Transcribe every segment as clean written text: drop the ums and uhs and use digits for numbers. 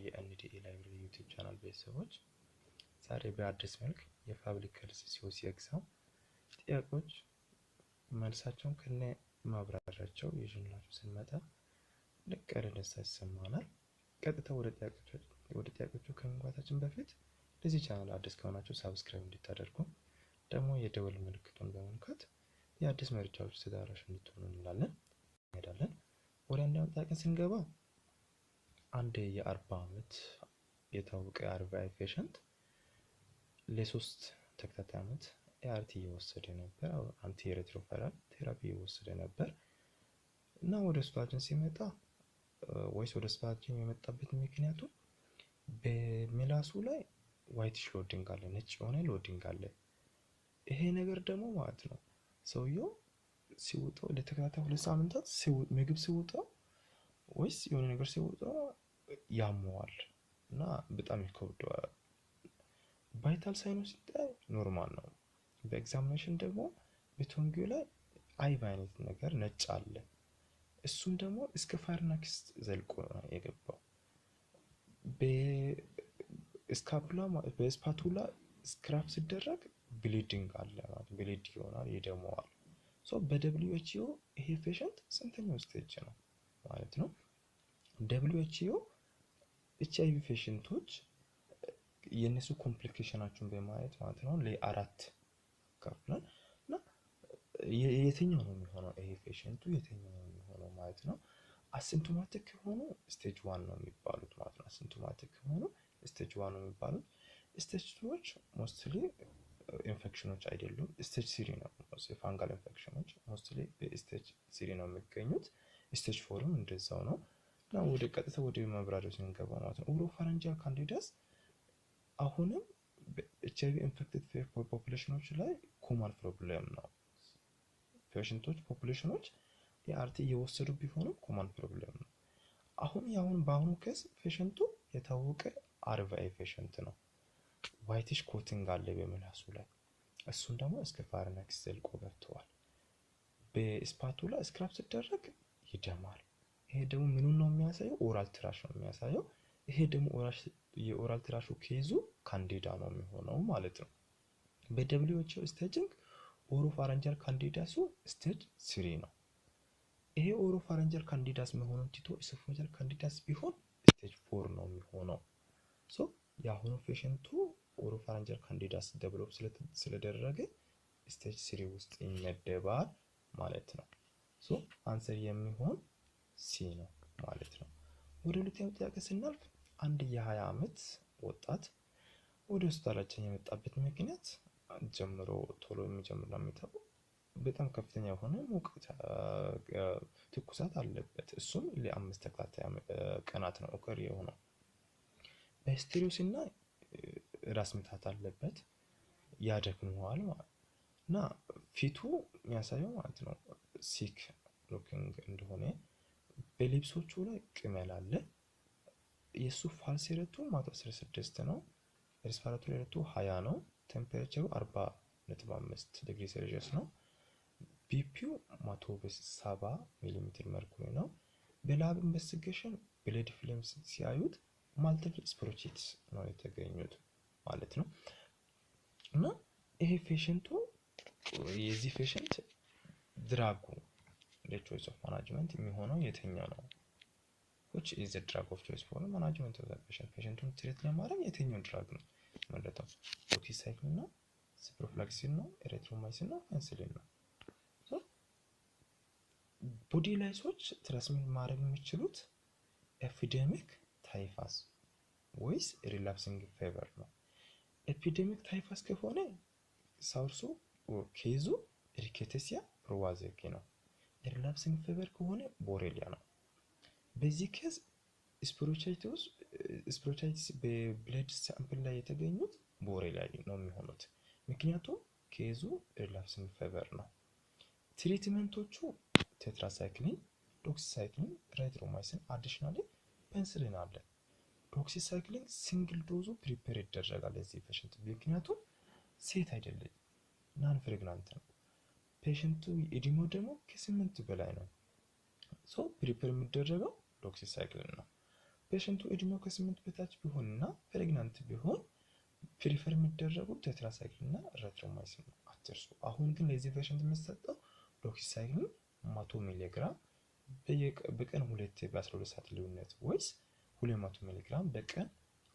የኤንዲኤ ላይብረሪ ዩቲዩብ ቻናል ቤተሰቦች ዛሬ በአዲስ መልክ የፐብሊክ ሄልዝ ሲኦሲ ኤግዛም ጥያቄዎች መልሳቸውን ከነ ማብራሪያቸው ይዤላችሁ ስንመጣ ልቅ ያለ ደስታ ይሰማናል። ቀጥታ ወደ ጥያቄዎቹ ከመግባታችን በፊት ለዚህ ቻናል አዲስ ከሆናችሁ ሰብስክራይብ እንድታደርጉ ደግሞ የደወል ምልክቱን በመንካት የአዲስ መረጃዎች ተደራሽ እንድትሆኑ እንላለን። ወደ አንደኛው ጥያቄ ስንገባ አንድ የ40 ዓመት የታወቀ አርቫይ ፔሸንት ለሶስት ተከታታይ ዓመት ART እየወሰደ ነበር፣ አንቲ ሬትሮቫይራል ቴራፒ እየወሰደ ነበር እና ወደ ሆስፒታል ሲመጣ ወይስ ወደ ሆስፒታል የመጣበት ምክንያቱ በምላሱ ላይ ዋይት ሎዲንግ አለ፣ ነጭ የሆነ ሎዲንግ አለ። ይሄ ነገር ደግሞ ማለት ነው ሰውየው ሲወጣው ለተከታታይ 2 ሳምንታት ምግብ ሲወጣው ወይስ የሆነ ነገር ሲወጣው ያመዋል እና በጣም ይከብደዋል። ቫይታል ሳይኖስ ሲታይ ኖርማል ነው። በኤግዛሚኔሽን ደግሞ በቶንጊው ላይ አይቭ አይነት ነገር ነጭ አለ። እሱም ደግሞ እስከ ፋርናክስ ዘልቆ ነው የገባው። በስፓቱላ ስክራፕ ሲደረግ ብሊዲንግ አለ ማለት ብሊድ ይሆናል፣ ይደማዋል። በደብሊውኤችኦ ይሄ ፔሸንት ስንተኛው ስቴጅ ነው ማለት ነው? ደብሊውኤችኦ ኤችአይቪ ፔሸንቶች የነሱ ኮምፕሊኬሽናቸውን በማየት ማለት ነው ለአራት ከፍለን እና የትኛው ነው የሚሆነው ይሄ ፔሸንቱ የትኛው ነው የሚሆነው ማለት ነው። አሲምፕቶማቲክ ሆኖ ስቴጅ 1 ነው የሚባሉት ማለት ነው። አሲምፕቶማቲክ ሆኖ ስቴጅ 1 ነው የሚባሉት። ስቴጅ 2ዎች ሞስትሊ ኢንፌክሽኖች አይደሉም። ስቴጅ 3 ነው የፋንጋል ኢንፌክሽኖች ሞስትሊ በስቴጅ 3 ነው የሚገኙት። ስቴጅ 4ም እንደዛው ነው። እና ወደ ቀጥታ ወደ ማብራሪያው ስንገባ ማለት ነው ኦሮፋሪንጂያል ካንዲዳስ አሁንም በኤችአይቪ ኢንፌክትድ ፖፑሌሽኖች ላይ ኮመን ፕሮብሌም ነው። ፔሸንቶች ፖፑሌሽኖች የአርቲ እየወሰዱ ቢሆንም ኮመን ፕሮብሌም ነው። በአሁኑ ኬስ ፔሸንቱ የታወቀ አርቫይ ፔሸንት ነው። ዋይቲሽ ኮቲንግ አለ በምላሱ ላይ፣ እሱን ደግሞ እስከ ፋርናክስ ዘልቆ ገብቷል። በስፓቱላ ስክራፕ ሲደረግ ይደማል። ይሄ ደግሞ ምኑን ነው የሚያሳየው? ኦራል ትራሽ ነው የሚያሳየው። ይሄ ደግሞ የኦራል ትራሹ ኬዙ ካንዲዳ ነው የሚሆነው ማለት ነው። በደብሊውኤችኦ ስቴጂንግ ኦሮፋሪንጂያል ካንዲዳሱ ስቴጅ 3 ነው። ይሄ ኦሮፋሪንጂያል ካንዲዳስ መሆኑን ቲቶ ኢሶፋጂያል ካንዲዳስ ቢሆን ስቴጅ 4 ነው የሚሆነው። የአሁኑ ፔሸንቱ ኦሮፋሪንጂያል ካንዲዳስ ዴቨሎፕ ስለደረገ ስቴጅ 3 ውስጥ ይመደባል ማለት ነው። አንሰር የሚሆን ሲ ነው ማለት ነው። ወደ ሁለተኛው ጥያቄ ስናልፍ አንድ የ20 ዓመት ወጣት ወደ ሆስፒታላችን የመጣበት ምክንያት ጀምሮ ቶሎ የሚጀምር ነው የሚታወቀው በጣም ከፍተኛ የሆነ ሙቀት ትኩሳት አለበት። እሱም ለ5 ተከታታይ ቀናት ነው ኦከር የሆነው። በሂስትሪውስና ራስ ምታት አለበት፣ ያደክመዋል ማለት እና ፊቱ የሚያሳየው ማለት ነው ሲክ ሉኪንግ እንደሆነ። በሊፕሶቹ ላይ ቅመል አለ። የሱ ፋልስ ሬቱ 116 ነው። ሬስፓራቶሪ ሬቱ 20 ነው። ቴምፐሬቸሩ 40.5 ዲግሪ ሴልሺየስ ነው። ቢፒው 170 ሚሊ ሜትር መርኩሪ ነው። በላብ ኢንቨስቲጌሽን ብለድ ፊልምስ ሲያዩት ማልቲፕል ስፖሮቺትስ ነው የተገኙት ማለት ነው። እና ይሄ ፔሸንቱ የዚህ ፔሸንት ድራጉ ለቾይስ ኦፍ ማኔጅመንት የሚሆነው የትኛው ነው? which is the drug of choice for management of the patient? ፔሸንቱን ትሪት ለማድረግ የትኛው ድራግ ነው ማለት ነው? ዶክሲሳይክሊን ነው፣ ሲፕሮፍላክሲን ነው፣ ኤሪትሮማይሲን ነው፣ ፔንሲሊን ነው። ቦዲ ላይሶች ትራንስሚት ማድረግ የሚችሉት ኤፒዴሚክ ታይፈስ ወይስ ሪላፕሲንግ ፌቨር ነው? ኤፒዴሚክ ታይፈስ ከሆነ ሳውርሱ ኬዙ ሪኬቴሲያ ፕሮዋዜኪ ነው። ሪላፕሲንግ ፌቨር ከሆነ ቦሬሊያ ነው። በዚህ ኬዝ ስፖሮቻይቲስ በብለድ ሳምፕል ላይ የተገኙት ቦሬሊያ ነው የሚሆኑት፣ ምክንያቱም ኬዙ ሪላፕሲንግ ፌቨር ነው። ትሪትመንቶቹ ቴትራሳይክሊን፣ ዶክሲሳይክሊን፣ ኤሪትሮማይሲን አዲሽናሊ ፔንሲሊን አለ። ዶክሲሳይክሊን ሲንግል ዶዙ ፕሪፔር ይደረጋል ለዚህ ፔሸንት፣ ምክንያቱም ሴት አይደለም ናን ፍሬግናንት ነው። ፔሸንቱ ኤዲሞ ደግሞ ከ8 በላይ ነው። ፕሪፔር የሚደረገው ዶክሲሳይክሊን ነው። ፔሸንቱ እድሜው ከ8 በታች ቢሆንና ፕሬግናንት ቢሆን ፕሪፈር የሚደረጉት ቴትራሳይክሊን እና ሬትሮማይሲን ነው። አትርሱ። አሁን ግን ለዚህ ፔሸንት የሚሰጠው ዶክሲሳይክሊን 100 ሚሊግራም በቀን 2 በ12 ሰዓት ልዩነት ወይስ 200 ሚሊግራም በቀን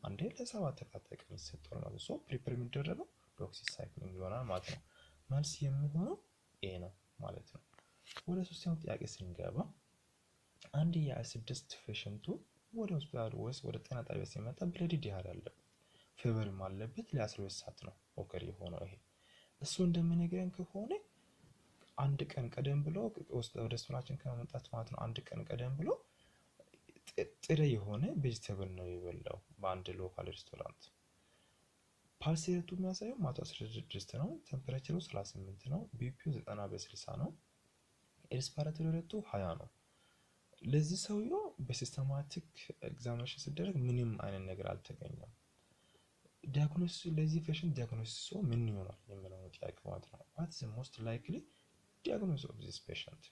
አንዴ ለ7 ተከታታይ ቀን ይሰጣል ማለት ነው። ፕሪፈር የሚደረገው ዶክሲሳይክሊን ይሆናል ማለት ነው። መልስ የሚሆነው ኤ ነው ማለት ነው። ወደ ሶስተኛው ጥያቄ ስንገባ አንድ የ26 ፔሸንቱ ወደ ሆስፒታል ወይስ ወደ ጤና ጣቢያ ሲመጣ ብለድ ዲሃር አለበት፣ ፌቨርም አለበት። ለ12 ሰዓት ነው ኦከር የሆነው። ይሄ እሱ እንደሚነግረን ከሆነ አንድ ቀን ቀደም ብሎ ወደ ሆስፒታላችን ከመምጣት ማለት ነው አንድ ቀን ቀደም ብሎ ጥሬ የሆነ ቬጂቴብል ነው የበላው በአንድ ሎካል ሬስቶራንት። ፓልስ ሬቱ የሚያሳየው 116 ነው፣ ቴምፐሬቸሩ 38 ነው፣ ቢፒው 90/60 ነው፣ ሬስፒራቶሪ ሬቱ 20 ነው። ለዚህ ሰውየው በሲስተማቲክ ኤግዛሚኔሽን ሲደረግ ምንም አይነት ነገር አልተገኘም። ዲያግኖሲስ ለዚህ ፔሸንት ዲያግኖሲስ ምን ይሆናል የሚለው ጥያቄ ማለት ነው። what is the most likely diagnosis of this patient?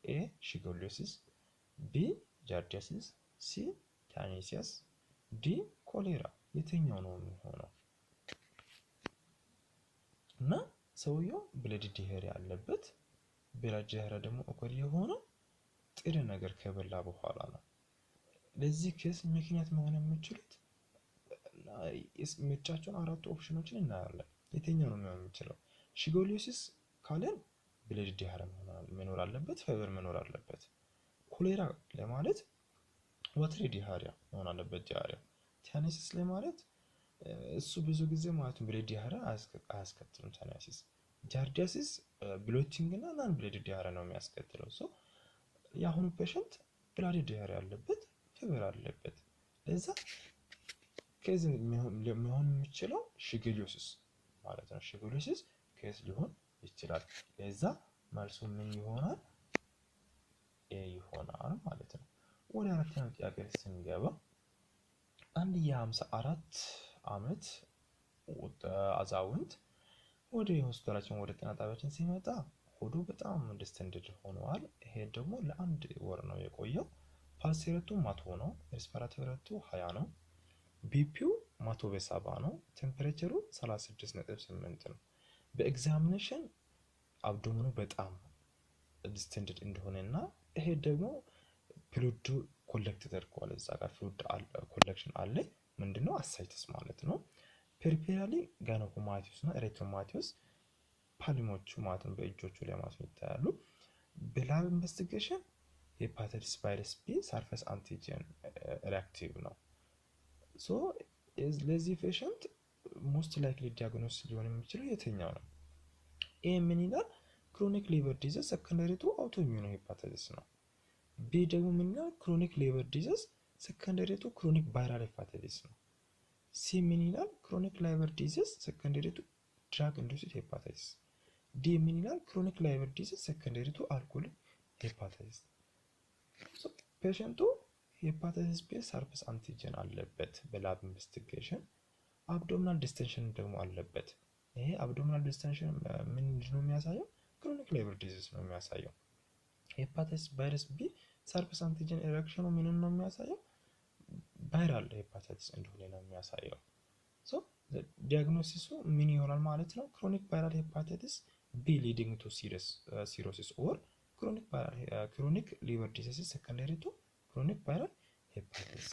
A shigellosis፣ B giardiasis፣ C tannisias፣ D ኮሌራ። የትኛው ነው የሚሆነው? እና ሰውየው ብለድ ዲሄር ያለበት ብለድ ዲሄር ደግሞ ኦከር የሆነው ጥሬ ነገር ከበላ በኋላ ነው። ለዚህ ኬስ ምክንያት መሆን የሚችሉት ምርጫቸውን አራቱ ኦፕሽኖችን እናያለን። የትኛው ነው የሚሆን የሚችለው? ሺጌሎሲስ ካለን ብለድ ዲሃር መኖር አለበት፣ ፌቨር መኖር አለበት። ኮሌራ ለማለት ዋተሪ ዲሃሪያ መሆን አለበት። ዲሃሪያ ታኒሲስ ለማለት እሱ ብዙ ጊዜ ማለት ነው ብለድ ዲሃሪያ አያስከትልም። ታኒሲስ ጃርዲያሲስ ብሎቲንግ እና ናን ብለድ ዲሃሪያ ነው የሚያስከትለው። የአሁኑ ፔሸንት ብለድ ዲሃሪያ አለበት፣ ፌቨር አለበት። ለዛ ኬዝ ሊሆን የሚችለው ሺጌሎሲስ ማለት ነው። ሺጌሎሲስ ኬዝ ሊሆን ይችላል። ለዛ መልሱ ምን ይሆናል? ኤ ይሆናል ማለት ነው። ወደ አራተኛው ጥያቄ ስንገባ አንድ የ54 ዓመት አዛውንት ወደ ሆስፒታላችን ወደ ጤና ጣቢያችን ሲመጣ ሆዱ በጣም ዲስተንድድ ሆኗል። ይሄ ደግሞ ለአንድ ወር ነው የቆየው። ፓልስ ሬቱ 100 ነው፣ ሬስፒራቶሪ ሬቱ 20 ነው፣ ቢፒው 170 ነው፣ ቴምፐሬቸሩ 36.8 ነው። በኤግዛሚኔሽን አብዶመኑ በጣም ዲስተንድድ እንደሆነና ይሄ ደግሞ ፍሉድ ኮሌክት ተደርጓል። እዛ ጋር ፍሉድ ኮሌክሽን አለ። ምንድነው? አሳይተስ ማለት ነው። ፔሪፔራሊ ጋይኖኮማቲስ እና ኤሪትሮማቲስ ፓሊሞቹ ማለት ነው በእጆቹ ላይ ማለት ይታያሉ። በላብ ኢንቨስቲጌሽን ሄፓታይቲስ ቫይረስ ቢ ሰርፌስ አንቲጀን ሪአክቲቭ ነው። ለዚህ ፔሸንት ሞስት ላይክሊ ዲያግኖስ ሊሆን የሚችለው የትኛው ነው? ኤ ምን ይላል? ክሮኒክ ሊቨር ዲዚዝ ሰከንደሪ ቱ አውቶኢሚዩን ሄፓታይቲስ ነው። ቢ ደግሞ ምን ይላል? ክሮኒክ ሊቨር ዲዚዝ ሰከንደሪ ቱ ክሮኒክ ቫይራል ሄፓታይቲስ ነው። ሲ ምን ይላል? ክሮኒክ ሊቨር ዲዚዝ ሰከንደሪ ቱ ድራግ ኢንዱስድ ሄፓታይቲስ። ዲ ምን ይላል? ክሮኒክ ሊቨር ዲዚዝ ሰከንደሪ ቱ አልኮል ሄፓታይቲስ። ፔሸንቱ ሄፓታይቲስ ቢ ሰርፌስ አንቲጀን አለበት በላብ ኢንቨስቲጌሽን። አብዶሚናል ዲስቴንሽን ደግሞ አለበት። ይሄ አብዶሚናል ዲስቴንሽን ምንድነው የሚያሳየው? ክሮኒክ ሊቨር ዲዚዝ ነው የሚያሳየው። ሄፓታይቲስ ቫይረስ ቢ ሰርፌስ አንቲጀን ኢሬክሽኑ ምን ነው የሚያሳየው? ቫይራል ሄፓታይቲስ እንደሆነ ነው የሚያሳየው። ዲያግኖሲሱ ምን ይሆናል ማለት ነው? ክሮኒክ ቫይራል ሄፓታይቲስ ቢ ሊዲንግ ቱ ሲሮሲስ ኦር ክሮኒክ ሊቨር ዲዚዝ ሰከንደሪ ቱ ክሮኒክ ቫይራል ሄፓታይቲስ።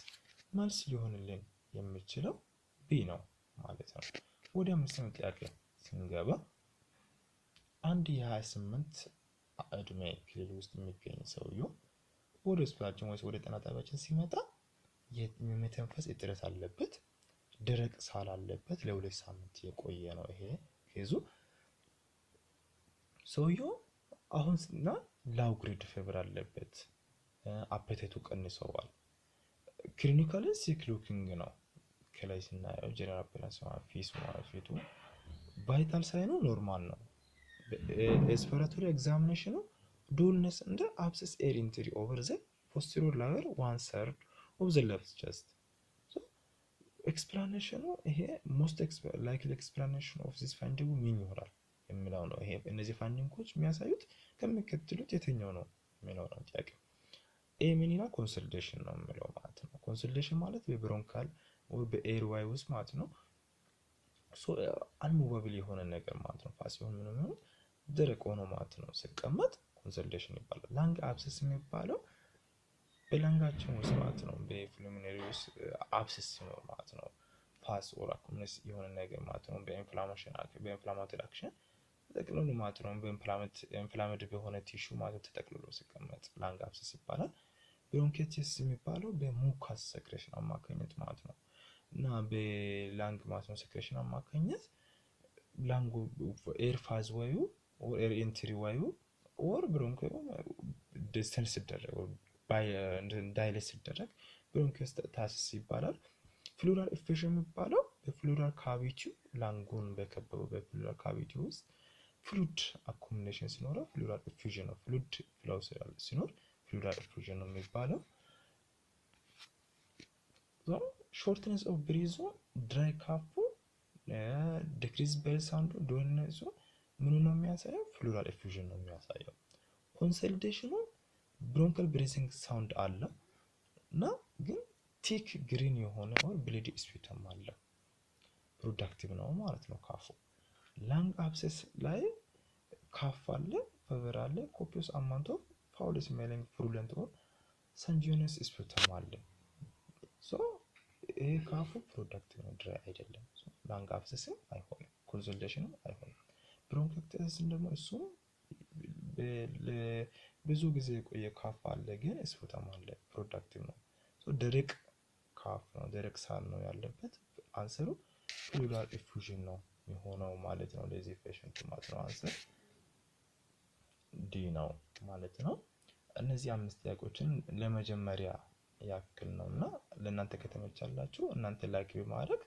መልስ ሊሆንልን የሚችለው ቢ ነው ማለት ነው። ወደ አምስተኛው ጥያቄ ስንገባ አንድ የ28 እድሜ ክልል ውስጥ የሚገኝ ሰውየው ወደ ሆስፒታላችን ወይስ ወደ ጤና ጣቢያችን ሲመጣ የመተንፈስ እጥረት አለበት፣ ደረቅ ሳል አለበት፣ ለ2 ሳምንት የቆየ ነው ይሄ ኬዙ። ሰውየው አሁንና ላው ግሬድ ፌቨር አለበት፣ አፔታይቱ ቀንሷል። ክሊኒካሊ ሲክ ሉኪንግ ነው። ከላይ ስናየው ጀነራል አፒራንስ ፊቱ ቫይታል ሳይኑ ኖርማል ነው። ኤክስፕሎራቶሪ ኤግዛሚኔሽኑ ዱልነስ እንደ አብሰስ ኤር ኢንትሪ ኦቨር ዘ ፖስቴሪየር ላየር 1/3 ኦፍ ዘ ሌፍት ቸስት። ኤክስፕላኔሽኑ ይሄ ሞስት ላይክሊ ኤክስፕላኔሽን ኦፍ ዚስ ፋይንዲንግ ምን ይሆናል የሚለው ነው። ይሄ እነዚህ ፋይንዲንጎች የሚያሳዩት ከሚከተሉት የትኛው ነው የሚለው ነው ጥያቄው። ኤ ምን ይላል ኮንሶሊዴሽን ነው የሚለው ማለት ነው። ኮንሶሊዴሽን ማለት በብሮንካል ወይ በኤር ዋይ ውስጥ ማለት ነው ሶ አንሙቨብል የሆነ ነገር ማለት ነው። ፓሲዮን ምንም ነው ደረቅ ሆኖ ማለት ነው ሲቀመጥ ኮንሶሊዴሽን ይባላል። ላንግ አብሰስ የሚባለው በላንጋችን ውስጥ ማለት ነው በፍሉሚነሪ ውስጥ አብሰስ ሲኖር ማለት ነው ፓስ ኦር አኩሙሌስ የሆነ ነገር ማለት ነው በኢንፍላማቶሪ አክሽን ተጠቅልሎ ማለት ነው በኢንፍላሜድ በሆነ ቲሹ ማለት ተጠቅልሎ ሲቀመጥ ላንግ አብሰስ ይባላል። ብሮንካይቲስ የሚባለው በሙካስ ሰክሬሽን አማካኝነት ማለት ነው እና በላንግ ማለት ነው ሰክሬሽን አማካኝነት ላንጉ ኤር ፋዝ ዋዩ ኦር ኤር ኢንትሪ ዋዩ ኦር ብሮንካዩ ዲስተንስ ሲደረግ ባይ ዳይሌት ሲደረግ ብሮንካይታሲስ ይባላል። ፍሉራል ኢፌክሽን የሚባለው በፍሉራል ካቪቲው ላንጉን በከበበው በፍሉራል ካቪቲ ውስጥ ፍሉድ አኩሙሌሽን ሲኖረው ፍሉራል ኢፉዥን ነው። ፍሉድ ፍሎው ሲኖር ፍሉራል ኢፉዥን ነው የሚባለው። ሾርትነስ ኦፍ ብሪዙ ድራይ ካፑ ዲክሪዝ ቤል ሳውንዱ ዶልነሱ ምኑ ነው የሚያሳየው ፍሉራል ኢፉዥን ነው የሚያሳየው። ኮንሶሊዴሽኑ ብሮንካል ብሪዚንግ ሳውንድ አለ እና ግን ቲክ ግሪን የሆነ ኦር ብሌዲ ስፒተም አለ ፕሮዳክቲቭ ነው ማለት ነው ካፉ። ላንግ አብሰስ ላይ ካፍ አለ ፈቨር አለ ኮፒየስ አማውንት ኦፍ ፋውል ስሜሊንግ ፍሩለንት ኦር ሰንጂነስ ስፒተም አለ። ሶ ይሄ ካፉ ፕሮዳክቲቭ ነው ድራይ አይደለም። ሶ ላንግ አብሰስም አይሆንም ኮንሶሊዴሽንም አይሆንም። ብሮንካይቲስ ደግሞ እሱ ብዙ ጊዜ የቆየ ካፍ አለ ግን ስፒተም አለ ፕሮዳክቲቭ ነው። ሶ ደረቅ ካፍ ነው ደረቅ ሳል ነው ያለበት አንሰሩ ፍሉራል ኢፉዥን ነው የሆነው ማለት ነው። ለዚህ ፔሸንት ማለት ነው አንሰር ዲ ነው ማለት ነው። እነዚህ አምስት ጥያቄዎችን ለመጀመሪያ ያክል ነውና ለእናንተ ከተመቻላችሁ እናንተ ላይክ በማድረግ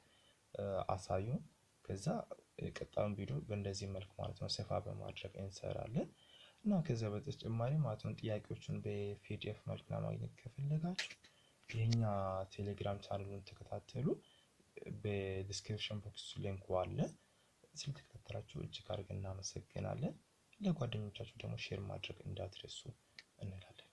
አሳዩን። ከዛ ቀጣዩን ቪዲዮ በእንደዚህ መልኩ ማለት ነው ሰፋ በማድረግ እንሰራለን እና ከዛ በተጨማሪ ማለት ነው ጥያቄዎችን በፒዲኤፍ መልክ ለማግኘት ከፈለጋችሁ የኛ ቴሌግራም ቻናሉን ተከታተሉ። በዲስክሪፕሽን ቦክስ ሊንኩ አለ። ስለተከታተላችሁ እጅግ አድርገን እናመሰግናለን። ለጓደኞቻችሁ ደግሞ ሼር ማድረግ እንዳትረሱ እንላለን።